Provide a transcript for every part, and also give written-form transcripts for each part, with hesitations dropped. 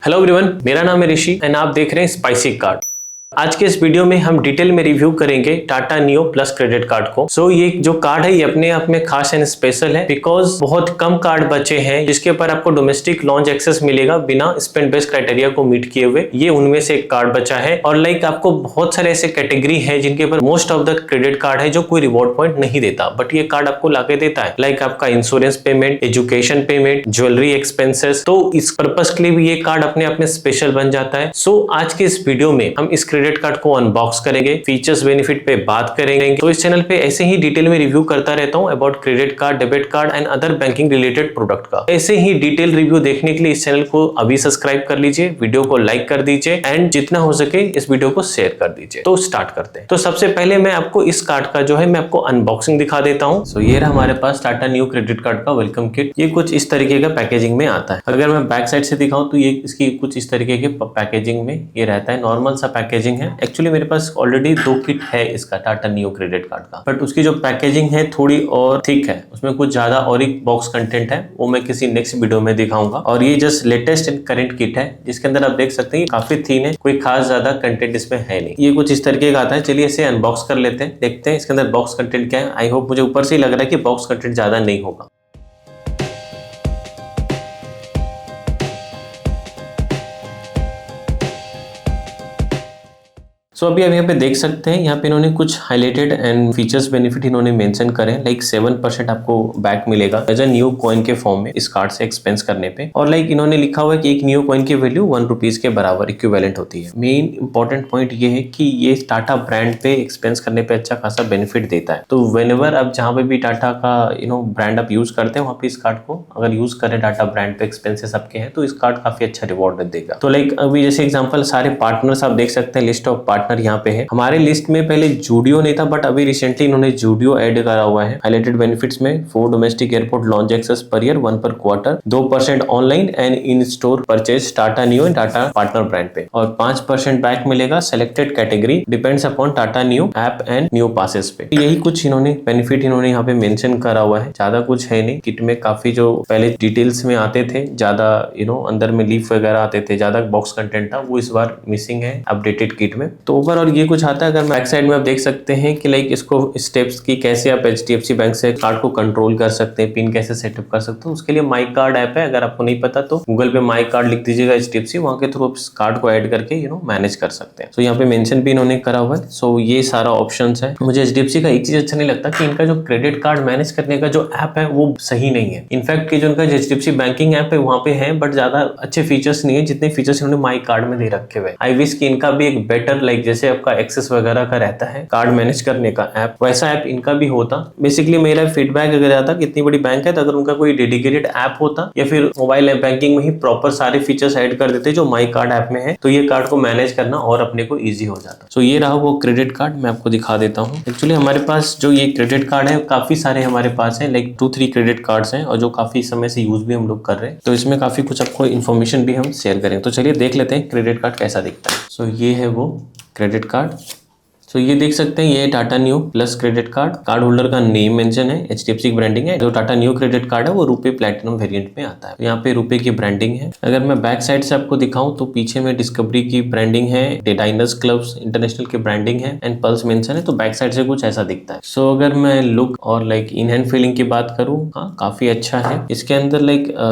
Hello everyone, मेरा नाम है ऋषि एंड आप देख रहे हैं स्पाइसी कार्ड। आज के इस वीडियो में हम डिटेल में रिव्यू करेंगे Tata neo plus credit card को। सो ये जो कार्ड है ये अपने आप में खास एंड स्पेशल है बिकॉज बहुत कम कार्ड बचे हैं जिसके ऊपर आपको डोमेस्टिक लॉन्च एक्सेस मिलेगा बिना स्पेंड बेस्ड क्राइटेरिया को मीट किए हुए। ये उनमें से एक कार्ड बचा है और आपको बहुत सारे ऐसे कैटेगरी है जिनके ऊपर most of the credit card है जो कोई रिवॉर्ड पॉइंट नहीं देता, बट ये कार्ड आपको लाके देता है। आपका insurance payment, education payment, jewellery expenses, तो इस पर्पस के लिए भी ये कार्ड अपने आप में स्पेशल बन जाता है। सो आज के इस वीडियो में हम इस क्रेडिट कार्ड को अनबॉक्स करेंगे, फीचर्स बेनिफिट पे बात करेंगे। तो इस चैनल पे ऐसे ही डिटेल में रिव्यू करता रहता हूं about credit card, debit card and other banking related product का। ऐसे ही डिटेल रिव्यू देखने के लिए इस चैनल को अभी सब्सक्राइब कर लीजिए, वीडियो को लाइक कर दीजिए एंड जितना हो सके इस वीडियो को शेयर कर दीजिए। तो स्टार्ट करते हैं। तो सबसे पहले मैं आपको इस कार्ड का जो है मैं आपको अनबॉक्सिंग दिखा देता हूँ। सो ये रहा हमारे पास टाटा न्यू क्रेडिट कार्ड का वेलकम किट। ये कुछ इस तरीके का पैकेजिंग में आता है। अगर मैं बैक साइड से दिखाऊं तो ये इसकी कुछ इस तरीके के पैकेजिंग में ये रहता है। नॉर्मल सा पैकेजिंग है। एक्चुअली मेरे पास ऑलरेडी 2 किट है इसका टाटा नियो क्रेडिट कार्ड का, बट उसकी जो पैकेजिंग है थोड़ी और थिक है, उसमें कुछ ज्यादा और एक बॉक्स कंटेंट है, वो मैं किसी नेक्स्ट वीडियो में दिखाऊंगा। और ये just latest and current kit है जिसके अंदर आप देख सकते हैं काफी थीन है, कोई खास ज्यादा कंटेंट इसमें है नहीं। ये कुछ इस तरीके का आता है। चलिए इसे अनबॉक्स कर लेते हैं, देखते हैं इसके अंदर बॉक्स कंटेंट क्या है। आई होप, मुझे ऊपर से ही लग रहा है कि बॉक्स कंटेंट ज्यादा नहीं होगा। सो अभी आप यहाँ पे देख सकते हैं, यहाँ पे इन्होंने कुछ हाईलाइटेड एंड फीचर्स बेनिफिट इन्होंने मेंशन करे हैं। 7% आपको बैक मिलेगा एज अ न्यू कॉइन के फॉर्म में इस कार्ड से एक्सपेंस करने पे। और इन्होंने लिखा हुआ है कि एक न्यू कॉइन की वैल्यू 1 रुपीज के बराबर इक्विवेलेंट होती है। मेन इंपॉर्टेंट पॉइंट ये है कि ये टाटा ब्रांड पे एक्सपेंस करने पे अच्छा खासा बेनिफिट देता है। तो व्हेनेवर आप जहाँ पे भी टाटा का ब्रांड आप यूज करते हैं वहाँ पे इस कार्ड को अगर यूज करें टाटा ब्रांड पे एक्सपेंसेस आपके हैं तो इस कार्ड काफी अच्छा रिवॉर्ड देगा। तो अभी जैसे एग्जाम्पल सारे पार्टनर्स आप देख सकते हैं, लिस्ट ऑफ पार्टनर यहाँ पे है। हमारे लिस्ट में पहले जूडियो नहीं था, बट अभी रिसेंटली इन्होंने जूडियो ऐड करा हुआ है। हाईलाइटेड बेनिफिट्स में 4 domestic airport lounge access per year, 1 per quarter, 2% online and in store purchase Tata Neu and Tata partner brand पे, और 5% बैक मिलेगा selected category depends upon Tata Neu app and Neu passes पे। यही कुछ इन्होंने बेनिफिट इन्होंने यहाँ पे मेंशन करा हुआ है। ज्यादा कुछ है नहीं। किट में काफी जो पहले डिटेल्स में आते थे, ज्यादा अंदर में लीफ वगैरह आते थे, ज्यादा बॉक्स कंटेंट था, वो इस बार मिसिंग है अपडेटेड किट में। तो ओवरऑल ये कुछ आता है। अगर बैक साइड में आप देख सकते हैं कि इसको स्टेप्स की कैसे आप HDFC बैंक से कार्ड को कंट्रोल कर सकते हैं, पिन कैसे सेटअप कर सकते हो, उसके लिए माई कार्ड ऐप है। अगर आपको नहीं पता तो गूगल पे माई कार्ड लिख दीजिएगा HDFC, वहां के थ्रू इस कार्ड को ऐड करके मैनेज कर सकते हैं। तो यहाँ पे मेंशन भी इन्होंने करा हुआ है। सो ये सारा ऑप्शंस है। मुझे HDFC का एक चीज अच्छा नहीं लगता कि इनका जो क्रेडिट कार्ड मैनेज करने का जो ऐप है वो सही नहीं है। इनफैक्ट जो उनका HDFC बैंकिंग ऐप है वहाँ पे है, बट ज्यादा अच्छे फीचर्स नहीं है जितने फीचर्स इन्होंने माई कार्ड में दे रखे हुए। आई विश कि इनका भी एक बेटर जैसे आपका एक्सेस वगैरह का रहता है कार्ड मैनेज करने का ऐप, वैसा ऐप इनका भी होता। बेसिकली मेरा फीडबैक अगर आता कि इतनी बड़ी बैंक है तो अगर उनका कोई डेडिकेटेड ऐप होता या फिर मोबाइल ऐप बैंकिंग में ही प्रॉपर सारे फीचर्स ऐड कर देते जो माई कार्ड ऐप में है, तो ये कार्ड को मैनेज करना और अपने को ईजी हो जाता। सो ये रहा वो क्रेडिट कार्ड, मैं आपको दिखा देता हूँ। एक्चुअली हमारे पास जो ये क्रेडिट कार्ड है काफी सारे हमारे पास है, 2-3 क्रेडिट कार्ड्स हैं और जो काफी समय से यूज भी हम लोग कर रहे हैं। तो इसमें काफी कुछ आपको इन्फॉर्मेशन भी हम शेयर करें। तो चलिए देख लेते हैं क्रेडिट कार्ड कैसा दिखता है। सो ये है वो क्रेडिट कार्ड। तो ये देख सकते हैं, ये Tata new plus credit card. Card holder का नेम मेंशन है, HDFC की ब्रांडिंग है। जो टाटा न्यू क्रेडिट कार्ड है वो रुपए प्लैटिनम वेरिएंट में आता है। तो यहाँ पे रुपए की ब्रांडिंग है। अगर मैं बैक साइड से आपको दिखाऊं तो पीछे में डिस्कवरी की ब्रांडिंग है, डाइनर्स क्लब्स इंटरनेशनल की ब्रांडिंग है एंड पल्स मेंशन है। तो बैक साइड से कुछ ऐसा दिखता है। सो अगर मैं लुक और इन हैंड फीलिंग की बात करूँ, हाँ काफी अच्छा है। इसके अंदर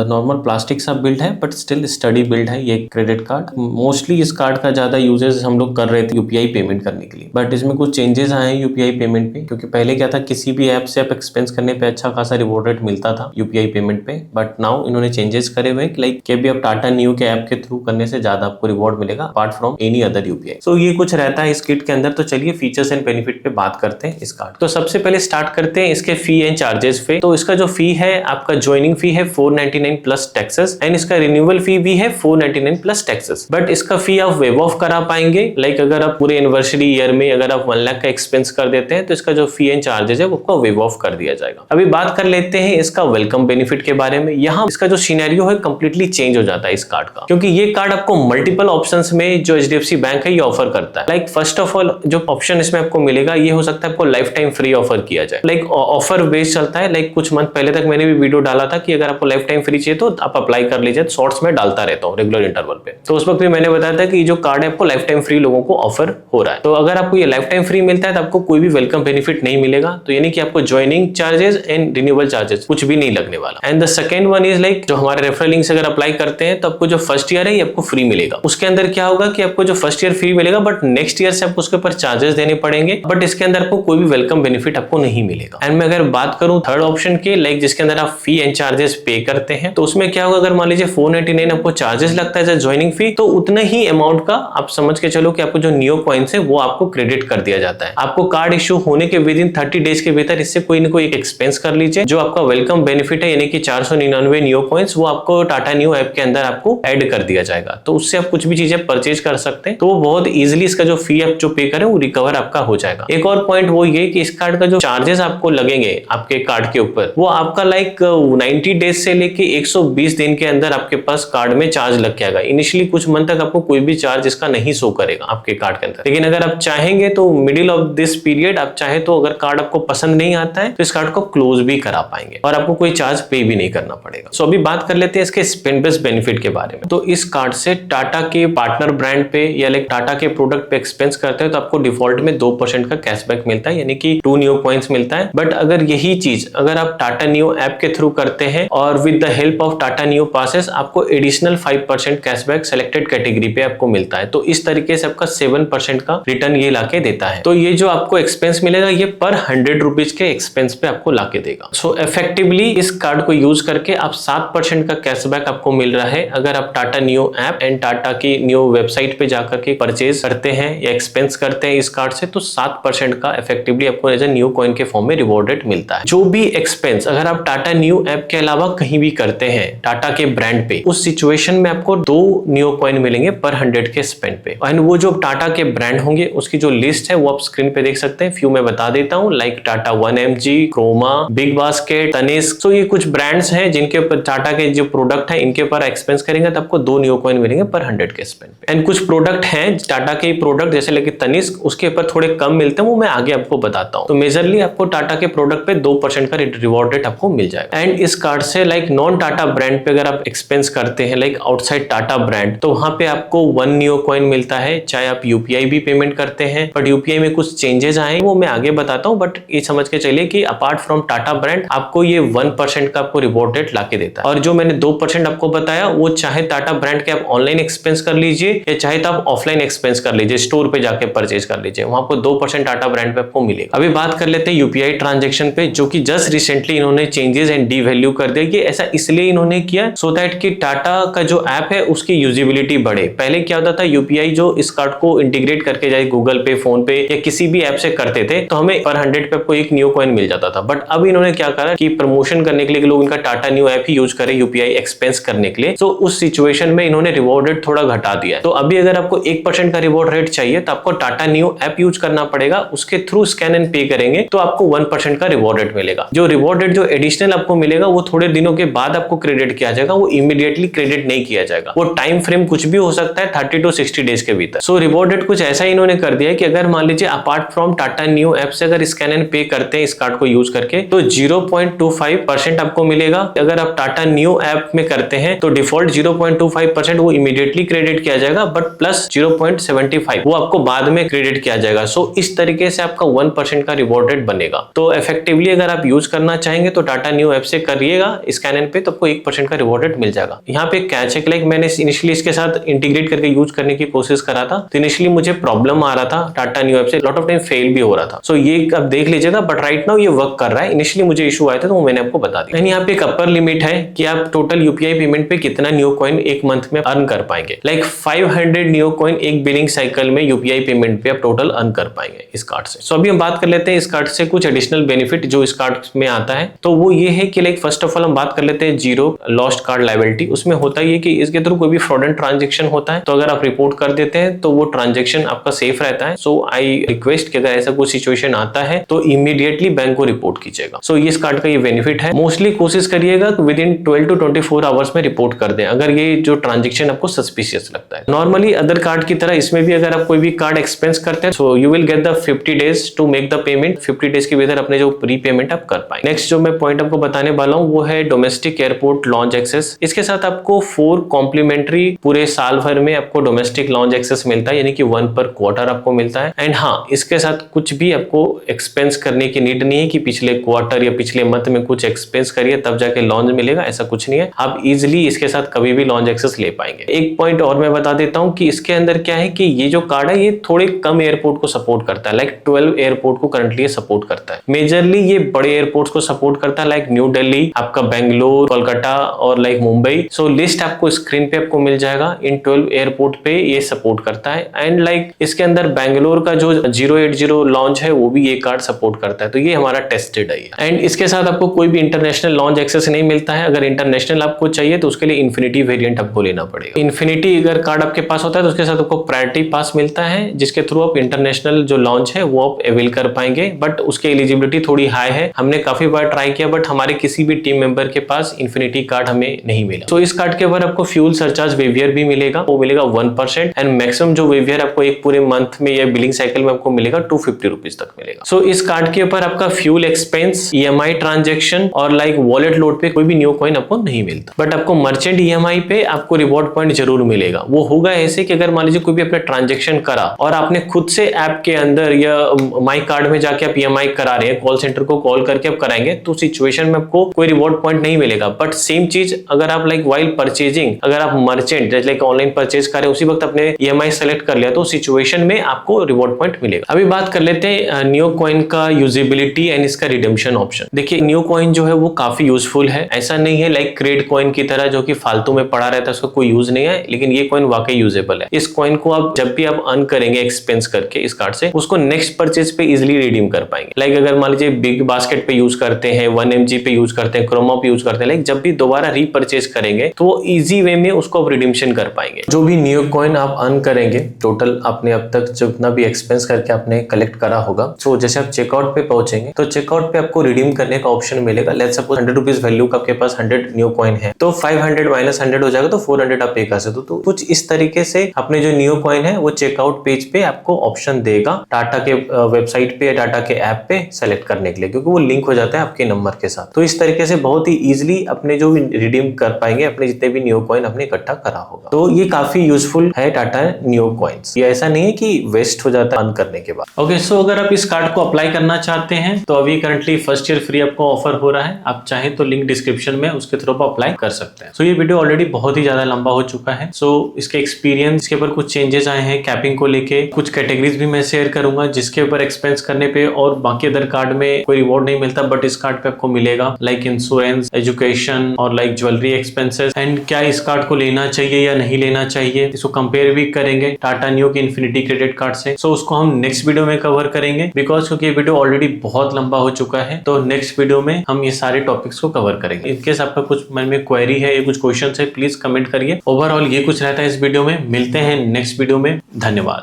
नॉर्मल प्लास्टिक सा बिल्ड है, बट स्टिल स्टडी बिल्ड है ये क्रेडिट कार्ड। मोस्टली इस कार्ड का ज्यादा यूजेस हम लोग कर रहे थे UPI पेमेंट करने के लिए, बट इसमें कुछ चेंजेस आए हैं UPI पेमेंट पे। क्योंकि पहले क्या था, किसी भी ऐप से आप एक्सपेंस करने पे अच्छा खासा रिवॉर्ड रेट मिलता था UPI पेमेंट पे, बट नाउ इन्होंने चेंजेस करे हुए कि भी आप टाटा न्यू के ऐप के थ्रू करने से ज्यादा आपको रिवॉर्ड मिलेगा apart from any other UPI। सो ये कुछ रहता है इस किट के अंदर। तो चलिए फीचर्स एंड बेनिफिट पे बात करते हैं इस कार्ड। तो सबसे पहले स्टार्ट करते हैं इसके फी एंड चार्जेस पे। तो इसका जो फी है, आपका ज्वाइनिंग फी है 499 प्लस टैक्सेस एंड इसका रिन्यूअल फी भी है 499 प्लस टैक्सेस। बट इसका फी आप वेव ऑफ करा पाएंगे। अगर आप पूरे एनिवर्सरी ईयर में अगर आप 1 लाख का एक्सपेंस कर देते हैं तो इसका जो फी एंड चार्जेस है वो वेव ऑफ कर दिया जाएगा। अभी बात कर लेते हैं इसका वेलकम बेनिफिट के बारे में। यहाँ इसका जो सिनेरियो है कंप्लीटली चेंज हो जाता है इस कार्ड का, क्योंकि ये कार्ड आपको मल्टीपल ऑप्शंस में जो HDFC बैंक है ये ऑफर करता है। लाइक फर्स्ट ऑफ ऑल जो ऑप्शन इसमें आपको मिलेगा ये हो सकता है आपको लाइफ टाइम फ्री ऑफर किया जाए। लाइक ऑफर बेस्ड चलता है। लाइक कुछ मंथ पहले तक मैंने भी वीडियो डाला था कि अगर आपको लाइफ टाइम फ्री चाहिए तो आप अप्लाई कर लीजिए। शॉर्ट्स में डालता रहता हूँ रेगुलर इंटरवल पे, तो उस वक्त भी मैंने बताया था कि जो कार्ड है आपको लाइफ टाइम फ्री लोगों को ऑफर हो रहा है। तो अगर आपको ये लाइफ टाइम फ्री मिलता है तो आपको कोई भी वेलकम बेनिफिट नहीं मिलेगा। तो यानी कि आपको joining charges and renewal charges कुछ भी नहीं लगने वाला। And the second one is like जो हमारे रेफरल लिंक से अगर अप्लाई करते हैं तो आपको जो फर्स्ट ईयर है ये आपको फ्री मिलेगा। उसके अंदर क्या होगा कि आपको जो फर्स्ट ईयर फ्री मिलेगा बट नेक्स्ट ईयर से आपको उसके ऊपर चार्जेस देने पड़ेंगे, बट इसके अंदर आपको कोई भी वेलकम बेनिफिट आपको नहीं मिलेगा। एंड मैं अगर बात करूं थर्ड ऑप्शन के, लाइक जिसके अंदर आप फी एंड चार्जेस पे करते हैं, तो उसमें क्या होगा, अगर मान लीजिए 499 आपको चार्जेस लगता है ज्वाइनिंग फी, तो उतना ही अमाउंट का आप समझ के चलो कि आपको जो नियो कॉइन्स है वो आपको क्रेडिट कर दिया जाता है। आपको कार्ड इश्यू होने के विद इन 30 डेज के भीतर इससे कोई ना कोई एक एक्सपेंस कर लीजिए। जो आपका वेलकम बेनिफिट है यानी कि 499 नियो कॉइन्स वो आपको टाटा नियो ऐप के अंदर आपको ऐड कर दिया जाएगा। तो उससे आप कुछ भी चीजें परचेज कर सकते हैं, तो वो बहुत इजीली इसका जो फी आप जो पे करें वो रिकवर आपका हो जाएगा। एक और पॉइंट वो ये कि इस कार्ड का जो चार्जेस आपको लगेंगे आपके कार्ड के ऊपर वो आपका लाइक 90 डेज से लेके 120 दिन के अंदर आपके पास कार्ड में चार्ज लग जाएगा। इनिशियली कुछ मंथ तक आपको कोई भी चार्ज इसका नहीं शो करेगा आपके कार्ड के अंदर, लेकिन अगर आप चाहेंगे तो मिडिल ऑफ दिस पीरियड आप चाहे तो अगर कार्ड आपको पसंद नहीं आता है तो इस कार्ड को क्लोज भी करा पाएंगे और आपको कोई चार्ज पे भी नहीं करना पड़ेगा। सो अभी बात कर लेते हैं इसके स्पेंड बेस्ड बेनिफिट के बारे में। तो इस कार्ड से टाटा के पार्टनर ब्रांड पे या लाइक टाटा के प्रोडक्ट पे एक्सपेंस करते हैं तो आपको डिफॉल्ट में 2% का कैशबैक मिलता है यानी कि 2 नियो पॉइंट्स मिलता है। बट अगर यही चीज अगर आप टाटा नियो ऐप के थ्रू करते हैं और with the help of Tata neo passes आपको एडिशनल 5% कैशबैक सिलेक्टेड कैटेगरी पे आपको मिलता है। तो इस तरीके से आपका 7% का रिटर्न ये लाके देता है। तो ये जो आपको एक्सपेंस मिलेगा ये पर 100 रुपीज के एक्सपेंस पे आपको लाके देगा। सो इफेक्टिवली इस कार्ड को यूज करके आप 7% का कैशबैक आपको मिल रहा है अगर आप टाटा नियो ऐप एंड टाटा की नियो वेबसाइट पे जाकर के परचेज करते हैं या एक्सपेंस करते हैं इस कार्ड से, तो 7% का इफेक्टिवली आपको एज ए नियो कॉइन के फॉर्म में रिवॉर्डेड मिलता है। जो भी एक्सपेंस अगर आप टाटा नियो ऐप के अलावा कहीं भी करते हैं टाटा के ब्रांड पे, उस सिचुएशन में आपको 2 नियो कॉइन मिलेंगे पर 100 के स्पेंड पे। एंड वो जो टाटा के ब्रांड होंगे उसकी जो लिस्ट है वो आप स्क्रीन पे देख सकते हैं। फ्यू मैं बता देता हूँ, लाइक टाटा 1mg, क्रोमा, बिग बास्केट, तनिष्क। तो ये कुछ ब्रांड्स हैं जिनके ऊपर टाटा के जो प्रोडक्ट है इनके ऊपर एक्सपेंस करेंगे तो आपको 2 नियो कॉइन मिलेंगे पर 100 के स्पेंड पे। एंड कुछ प्रोडक्ट हैं टाटा के प्रोडक्ट जैसे लेके तनिष्क, उसके ऊपर थोड़े कम मिलते हैं, वो मैं आगे आपको बताता हूँ। तो मेजरली आपको टाटा के प्रोडक्ट पे 2% का रिवॉर्ड रेट आपको मिल जाएगा। एंड इस कार्ड से लाइक नॉन टाटा ब्रांड पे अगर आप एक्सपेंस करते हैं लाइक आउटसाइड टाटा ब्रांड, तो वहां पे आपको 1 नियो कॉइन मिलता है चाहे आप यूपीआई भी पेमेंट करते हैं। बट यूपीआई में कुछ चेंजेस आए वो मैं आगे बताता हूँ, बट ये समझ के चलिए कि अपार्ट फ्रॉम टाटा ब्रांड आपको ये 1% का आपको रिवॉर्ड रेट लाके देता है। और जो मैंने 2% आपको बताया वो चाहे टाटा ब्रांड के आप ऑनलाइन एक्सपेंस कर लीजिए या चाहे तो आप ऑफलाइन एक्सपेंस कर लीजिए, स्टोर पे जाके परचेज कर लीजिए, वहां आपको 2% टाटा ब्रांड पे आपको मिलेगा। अभी बात कर लेते हैं यूपीआई ट्रांजेक्शन पे, जो कि जस्ट रिसेंटली इन्होंने चेंजेस एंड डी वैल्यू कर दिया। कि ऐसा इसलिए इन्होंने किया सो दैट कि टाटा का जो ऐप है उसकी यूजिबिलिटी बढ़े। पहले क्या होता था, यूपीआई जो इस कार्ड को इंटीग्रेट करके जाए गूगल पे, फोन पे या किसी भी ऐप से करते थे तो हमें पर 100 पे आपको 1 नियो कॉइन मिल जाता था। बट अब इन्होंने क्या करा कि प्रमोशन करने के लिए लोग इनका टाटा नियो ऐप ही यूज करें यूपीआई एक्सपेंस करने के लिए, तो उस सिचुएशन में इन्होंने रिवॉर्ड रेट थोड़ा घटा दिया है। तो अभी अगर आपको 1% का रिवॉर्ड रेट चाहिए तो आपको टाटा नियो ऐप यूज करना पड़ेगा, उसके थ्रू स्कैन एंड पे करेंगे तो आपको 1% का रिवॉर्ड रेट मिलेगा। जो रिवॉर्ड रेट जो एडिशनल आपको मिलेगा वो थोड़े दिनों के बाद आपको क्रेडिट किया जाएगा, वो इमीडिएटली क्रेडिट नहीं किया जाएगा। वो टाइम फ्रेम कुछ भी हो सकता है 30 to 60 डेज के भीतर। सो रिवॉर्ड रेट कुछ ऐसा इन्होंने कर दिया है कि अगर मान लीजिए apart from Tata Neu app से अगर स्कैन एंड पे करते हैं इस कार्ड को यूज करके तो 0.25% आपको मिलेगा। अगर आप टाटा नियो ऐप में करते हैं तो डिफॉल्ट 0.25% वो इमीडिएटली क्रेडिट किया जाएगा, बट प्लस 0.75 वो आपको बाद में क्रेडिट किया जाएगा। सो इस तरीके से आपका 1% का रिवॉर्ड रेट बनेगा। तो इफेक्टिवली अगर आप यूज करना चाहेंगे तो टाटा नियो ऐप से करिएगा स्कैन एंड पे, तो आपको 1% का रिवॉर्ड रेट मिल जाएगा। यहाँ पे कैच है, लाइक मैंने इनिशियली इसके साथ इंटीग्रेट करके यूज करने की कोशिश करा था तो इनिशियली मुझे प्रॉब्लम आ रहा था टाटा नियो ऐप से, लॉट ऑफ टाइम फेल भी हो रहा था। सो ये अब देख लीजिएगा, बट राइट नाउ ये वर्क कर रहा है। इनिशियली मुझे इशू आया था तो वो मैंने आपको बता दिया। यहाँ पे एक अपर लिमिट है कि आप टोटल यूपीआई पेमेंट पे कितना नियो कॉइन एक मंथ में अर्न कर पाएंगे। लाइक 500 नियो कॉइन एक बिलिंग साइकिल में यूपीआई पेमेंट पे आप टोटल अर्न कर पाएंगे इस कार्ड से। सो अभी हम बात कर लेते हैं इस कार्ड से कुछ एडिशनल बेनिफिट जो इस कार्ड में आता है। तो वो ये है कि लाइक फर्स्ट ऑफ ऑल हम बात कर लेते हैं जीरो लॉस्ट कार्ड लायबिलिटी। उसमें होता ही है कि इसके थ्रू कोई भी फ्रॉडेंट ट्रांजेक्शन होता है तो अगर आप रिपोर्ट कर देते हैं तो वो ट्रांजेक्शन आपका सेफ रहता है। सो आई रिक्वेस्ट कि अगर ऐसा कोई सिचुएशन आता है तो इमीडिएटली बैंक को रिपोर्ट कीजिएगा। सो इस कार्ड का ये बेनिफिट है। मोस्टली कोशिश करिएगा कि विद इन 12 to 24 आवर्स में रिपोर्ट कर दें अगर ये जो ट्रांजेक्शन आपको सस्पिशियस लगता है। नॉर्मली अदर कार्ड की तरह इसमें भी अगर आप कोई भी कार्ड एक्सपेंस करते हैं so you will get the 50 days to make the payment. 50 days के भीतर अपने जो प्री पेमेंट आप कर पाएंगे। नेक्स्ट जो मैं पॉइंट आपको बताने वाला हूँ वो है डोमेस्टिक एयरपोर्ट लॉन्च एक्सेस। इसके साथ आपको 4 कॉम्प्लीमेंट्री पूरे साल भर में आपको डोमेस्टिक लॉन्च एक्सेस मिलता है, यानी कि 1 per quarter आपको मिलता है। एंड हाँ, इसके साथ कुछ भी आपको एक्सपेंस करने की नीड नहीं है कि पिछले क्वार्टर या पिछले मंथ में कुछ एक्सपेंस करिए तब जाके लॉन्च मिलेगा, ऐसा कुछ नहीं है। आप इजिली इसके साथ कभी भी लॉन्च एक्सेस ले पाएंगे। एक पॉइंट और मैं बता देता हूँ कि इसके अंदर क्या है कि ये जो कार्ड है ये थोड़े कम एयरपोर्ट को सपोर्ट करता है, लाइक 12 एयरपोर्ट को करंटली सपोर्ट करता है। मेजरली ये बड़े एयरपोर्ट्स को सपोर्ट करता है, लाइक न्यू दिल्ली, आपका बेंगलोर, कोलकाता और लाइक मुंबई। सो लिस्ट आपको स्क्रीन पे आपको मिल जाएगा। इन 12 एयरपोर्ट पे ये सपोर्ट करता है। एंड लाइक इसके अंदर बेंगलोर का जो 080 लॉन्च है वो भी ये कार्ड सपोर्ट करता है, तो ये हमारा टेस्टेड है। एंड इसके साथ आपको कोई भी इंटरनेशनल लॉन्च एक्सेस नहीं मिलता है। अगर इंटरनेशनल आपको चाहिए तो उसके लिए इन्फिनिटी वेरिएंट आपको लेना पड़ेगा। इन्फिनिटी अगर कार्ड आपके पास होता है तो उसके साथ आपको प्रायोरिटी पास मिलता है, जिसके थ्रू आप इंटरनेशनल जो लॉन्च है वो आप अवेल कर पाएंगे। बट उसकी एलिजिबिलिटी थोड़ी हाई है। हमने काफी बार ट्राई किया बट हमारे किसी भी टीम मेंबर के पास इन्फिनिटी कार्ड हमें नहीं मिला। तो इस कार्ड के ऊपर आपको फ्यूल सरचार्ज वेवियर भी मिलेगा, वो मिलेगा 1%। एंड मैक्सिमम जो वेवियर आपको एक पूरे मंथ में या बिलिंग साइकिल में आपको मिलेगा 250 रुपीज तक मिलेगा। सो इस कार्ड के ऊपर आपका फ्यूल एक्सपेंस, EMI ट्रांजेक्शन और लाइक वॉलेट लोड पे कोई भी न्यू कॉइन आपको नहीं मिलता। बट आपको मर्चेंट EMI पे आपको रिवॉर्ड पॉइंट जरूर मिलेगा। वो होगा ऐसे कि अगर मान लीजिए कोई भी आपने ट्रांजेक्शन करा और आपने खुद से ऐप के अंदर या माई कार्ड में जाके आप EMI करा रहे हैं, कॉल सेंटर को कॉल करके आप कराएंगे तो सिचुएशन में आपको कोई रिवॉर्ड पॉइंट नहीं मिलेगा। बट सेम चीज अगर आप लाइक वाइल परचेजिंग, अगर आप मर्चेंट जैसे लाइक ऑनलाइन परचेज करें उसी वक्त अपने EMI सेलेक्ट कर लिया तो सिचुएशन में आपको रिवॉर्ड पॉइंट मिलेगा। अभी बात कर लेते हैं न्यू कॉइन का यूजेबिलिटी एंड इसका रिडेम्पशन ऑप्शन। देखिए न्यू कॉइन जो है वो काफी यूजफुल है। ऐसा नहीं है लाइक क्रेड कॉइन की तरह जो कि फालतू में पड़ा रहता है, उसका कोई यूज नहीं है, लेकिन ये कॉइन वाकई यूजेबल है। इस कॉइन को आप जब भी आप अर्न करेंगे एक्सपेंस करके इस कार्ड से, उसको नेक्स्ट परचेज पे इजिली रिडीम कर पाएंगे। लाइक अगर मान लीजिए बिग बास्केट पे यूज करते हैं, 1mg पे यूज करते हैं, क्रोमा पे यूज करते हैं, लाइक जब भी दोबारा रीपरचेज करेंगे तो वो इजी वे में उसको आप रिडीम्शन कर पाएंगे। जो भी न्यू कॉइन आप अर्न करेंगे टोटल आपने अब तक जितना भी एक्सपेंस करके आपने कलेक्ट करा होगा, तो जैसे आप चेकआउट पे पहुंचेंगे तो चेकआउट पे आपको रिडीम करने का ऑप्शन मिलेगा। लेट्स सपोज 100 रुपीज वैल्यू का आपके पास 100 न्यू कॉइन है तो 500 माइनस 100 हो जाएगा तो 400 आप पे कर सकते हो। तो कुछ इस तरीके से अपने जो न्यू कॉइन है वो चेकआउट पेज पे आपको ऑप्शन देगा टाटा के वेबसाइट पे या टाटा के ऐप पे सेलेक्ट करने के लिए, क्योंकि वो लिंक हो जाता है आपके नंबर के साथ। तो इस तरीके से बहुत ही इजिली अपने जो भी रिडीम कर पाएंगे अपने जितने भी न्यू कॉइन अपने इकट्ठा करा होगा। तो ये काफी यूजफुल है टाटा न्यू कॉइन्स। ये ऐसा नहीं है कि वेस्ट हो जाता है अर्न करने के बाद। ओके, सो अगर आप इस कार्ड को अप्लाई करना चाहते हैं तो अभी करंटली फर्स्ट ईयर फ्री आपको ऑफर हो रहा है। आप चाहें तो लिंक डिस्क्रिप्शन में उसके थ्रू आप अप्लाई कर सकते हैं। सो ये वीडियो ऑलरेडी बहुत ही ज्यादा लंबा हो चुका है। सो इसके एक्सपीरियंस, इसके ऊपर कुछ चेंजेस आए हैं कैपिंग को लेके, कुछ कैटेगरीज भी मैं शेयर करूंगा जिसके ऊपर एक्सपेंस करने पे और बाकी अदर कार्ड में कोई रिवॉर्ड नहीं मिलता बट इस कार्ड पे आपको मिलेगा, लाइक इंश्योरेंस, एजुकेशन और लाइक ज्वेलरी एक्सपेंसेस। एंड क्या इस कार्ड को लेना चाहिए या नहीं लेना चाहिए, इसको कंपेयर भी करेंगे टाटा न्यू के इन्फिनिटी क्रेडिट कार्ड से। सो उसको हम नेक्स्ट वीडियो में कवर करेंगे बिकॉज क्योंकि ये वीडियो ऑलरेडी बहुत लंबा हो चुका है। तो नेक्स्ट वीडियो में हम ये सारे टॉपिक्स को कवर करेंगे। इनकेस आपका कुछ मन में क्वेरी है या कुछ क्वेश्चन है प्लीज कमेंट करिए। ओवरऑल ये कुछ रहता है इस वीडियो में। मिलते हैं नेक्स्ट वीडियो में। धन्यवाद।